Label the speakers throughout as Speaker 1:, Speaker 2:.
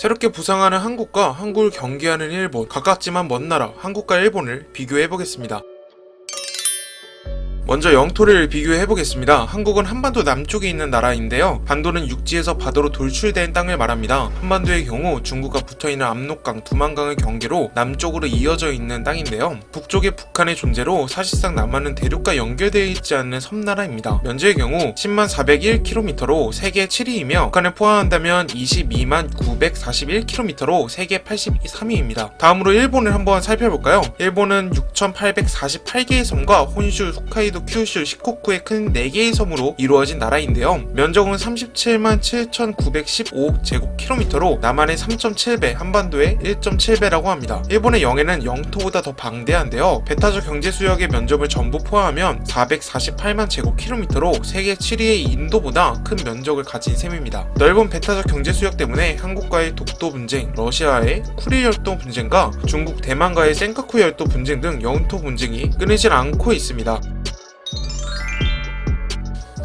Speaker 1: 새롭게 부상하는 한국과 한국을 경계하는 일본, 가깝지만 먼 나라 한국과 일본을 비교해보겠습니다. 먼저 영토를 비교해보겠습니다. 한국은 한반도 남쪽에 있는 나라인데요. 반도는 육지에서 바다로 돌출된 땅을 말합니다. 한반도의 경우 중국과 붙어있는 압록강, 두만강을 경계로 남쪽으로 이어져 있는 땅인데요. 북쪽에 북한의 존재로 사실상 남한은 대륙과 연결되어 있지 않는 섬나라입니다. 면적의 경우 10만 401km로 세계 7위이며 북한을 포함한다면 22만 941km로 세계 83위입니다. 다음으로 일본을 한번 살펴볼까요? 일본은 6,848개의 섬과 혼슈, 홋카이도, 큐슈, 시코쿠의 큰 4개의 섬으로 이루어진 나라인데요. 면적은 37만 7,915제곱킬로미터로 남한의 3.7배, 한반도의 1.7배라고 합니다. 일본의 영해는 영토보다 더 방대한데요. 배타적 경제수역의 면적을 전부 포함하면 448만 제곱킬로미터로 세계 7위의 인도보다 큰 면적을 가진 셈입니다. 넓은 배타적 경제수역 때문에 한국과의 독도 분쟁, 러시아의 쿠릴 열도 분쟁과 중국, 대만과의 센카쿠 열도 분쟁 등 영토 분쟁이 끊이질 않고 있습니다.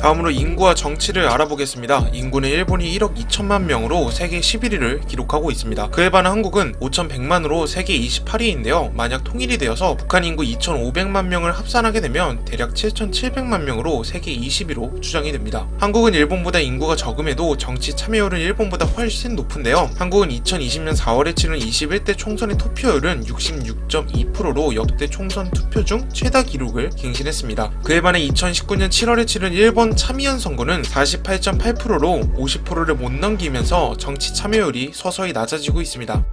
Speaker 1: 다음으로 인구와 정치를 알아보겠습니다. 인구는 일본이 1억 2천만 명으로 세계 11위를 기록하고 있습니다. 그에 반해 한국은 5,100만으로 세계 28위인데요. 만약 통일이 되어서 북한 인구 2,500만 명을 합산하게 되면 대략 7,700만 명으로 세계 20위로 추정이 됩니다. 한국은 일본보다 인구가 적음에도 정치 참여율은 일본보다 훨씬 높은데요. 한국은 2020년 4월에 치른 21대 총선의 투표율은 66.2%로 역대 총선 투표 중 최다 기록을 갱신했습니다. 그에 반해 2019년 7월에 치른 일본 참의원 선거는 48.8%로 50%를 못 넘기면서 정치 참여율이 서서히 낮아지고 있습니다.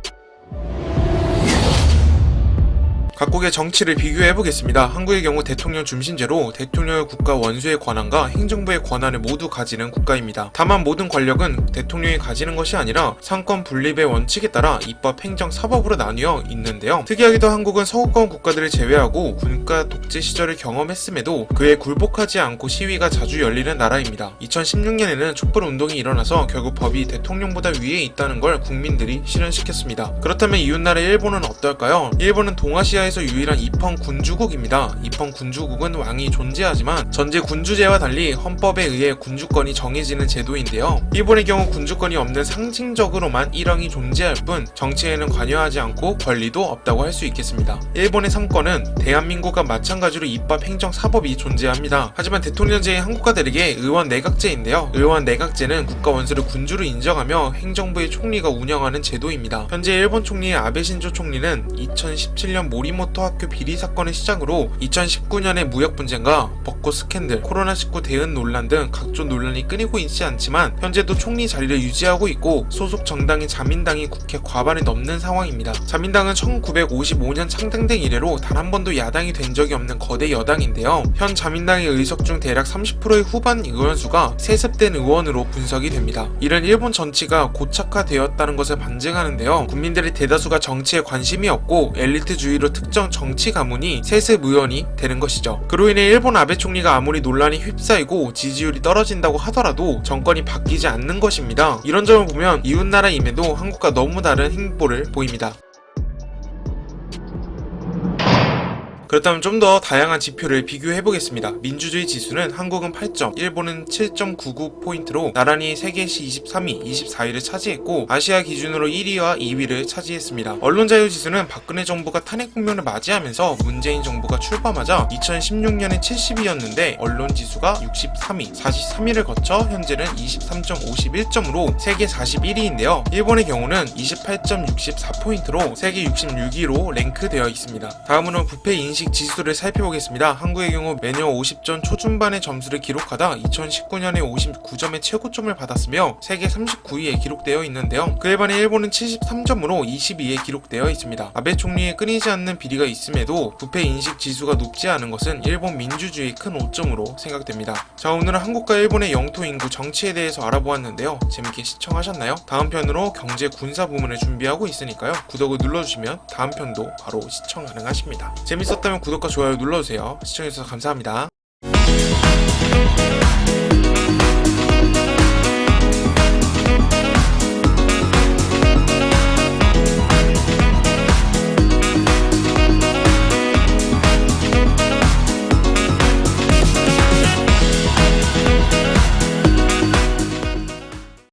Speaker 1: 각국의 정치를 비교해보겠습니다. 한국의 경우 대통령 중심제로 대통령의 국가 원수의 권한과 행정부의 권한을 모두 가지는 국가입니다. 다만 모든 권력은 대통령이 가지는 것이 아니라 상권 분립의 원칙에 따라 입법, 행정, 사법으로 나뉘어 있는데요. 특이하게도 한국은 서구권 국가들을 제외하고 군가 독재 시절을 경험했음에도 그에 굴복하지 않고 시위가 자주 열리는 나라입니다. 2016년에는 촛불운동이 일어나서 결국 법이 대통령보다 위에 있다는 걸 국민들이 실현시켰습니다. 그렇다면 이웃나라 일본은 어떨까요? 일본은 동아시아에서 유일한 입헌 군주국입니다. 입헌 군주국은 왕이 존재하지만 전제 군주제와 달리 헌법에 의해 군주권이 정해지는 제도인데요. 일본의 경우 군주권이 없는 상징적으로만 일왕이 존재할 뿐 정치에는 관여하지 않고 권리도 없다고 할 수 있겠습니다. 일본의 3권은 대한민국과 마찬가지로 입법, 행정, 사법이 존재합니다. 하지만 대통령제의 한국과 다르게 의원 내각제인데요. 의원 내각제는 국가 원수를 군주로 인정하며 행정부의 총리가 운영하는 제도입니다. 현재 일본 총리의 아베 신조 총리는 2017년 모리모토 학교 비리 사건을 시작으로 2019년의 무역 분쟁과 벚꽃 스캔들, 코로나19 대응 논란 등 각종 논란이 끊이고 있지 않지만 현재도 총리 자리를 유지하고 있고 소속 정당인 자민당이 국회 과반을 넘는 상황입니다. 자민당은 1955년 창당된 이래로 단 한 번도 야당이 된 적이 없는 거대 여당인데요. 현 자민당의 의석 중 대략 30%의 후반 의원수가 세습된 의원으로 분석이 됩니다. 이는 일본 정치가 고착화되었다는 것을 반증하는데요. 국민들의 대다수가 정치에 관심이 없고 엘리트주의로 특정 정치 가문이 세습 의원이 되는 것이죠. 그로 인해 일본 아베 총리가 아무리 논란이 휩싸이고 지지율이 떨어진다고 하더라도 정권이 바뀌지 않는 것입니다. 이런 점을 보면 이웃나라임에도 한국과 너무 다른 행보를 보입니다. 그렇다면 좀 더 다양한 지표를 비교해보겠습니다. 민주주의 지수는 한국은 8점, 일본은 7.99포인트로 나란히 세계시 23위, 24위를 차지했고 아시아 기준으로 1위와 2위를 차지했습니다. 언론자유 지수는 박근혜 정부가 탄핵 국면을 맞이하면서 문재인 정부가 출범하자 2016년에 70위였는데 언론 지수가 63위, 43위를 거쳐 현재는 23.51점으로 세계 41위인데요. 일본의 경우는 28.64포인트로 세계 66위로 랭크되어 있습니다. 다음으로는 부패 인식 지수를 살펴보겠습니다. 한국의 경우 매년 50점 초중반의 점수를 기록하다 2019년에 59점의 최고점을 받았으며 세계 39위에 기록되어 있는데요. 그에 반해 일본은 73점으로 22위에 기록되어 있습니다. 아베 총리의 끊이지 않는 비리가 있음에도 부패 인식 지수가 높지 않은 것은 일본 민주주의의 큰 오점으로 생각됩니다. 자, 오늘은 한국과 일본의 영토, 인구, 정치에 대해서 알아보았는데요. 재밌게 시청하셨나요? 다음 편으로 경제, 군사 부문을 준비하고 있으니까요. 구독을 눌러주시면 다음 편도 바로 시청 가능하십니다. 재밌었다면 구독과 좋아요 눌러주세요. 시청해주셔서 감사합니다.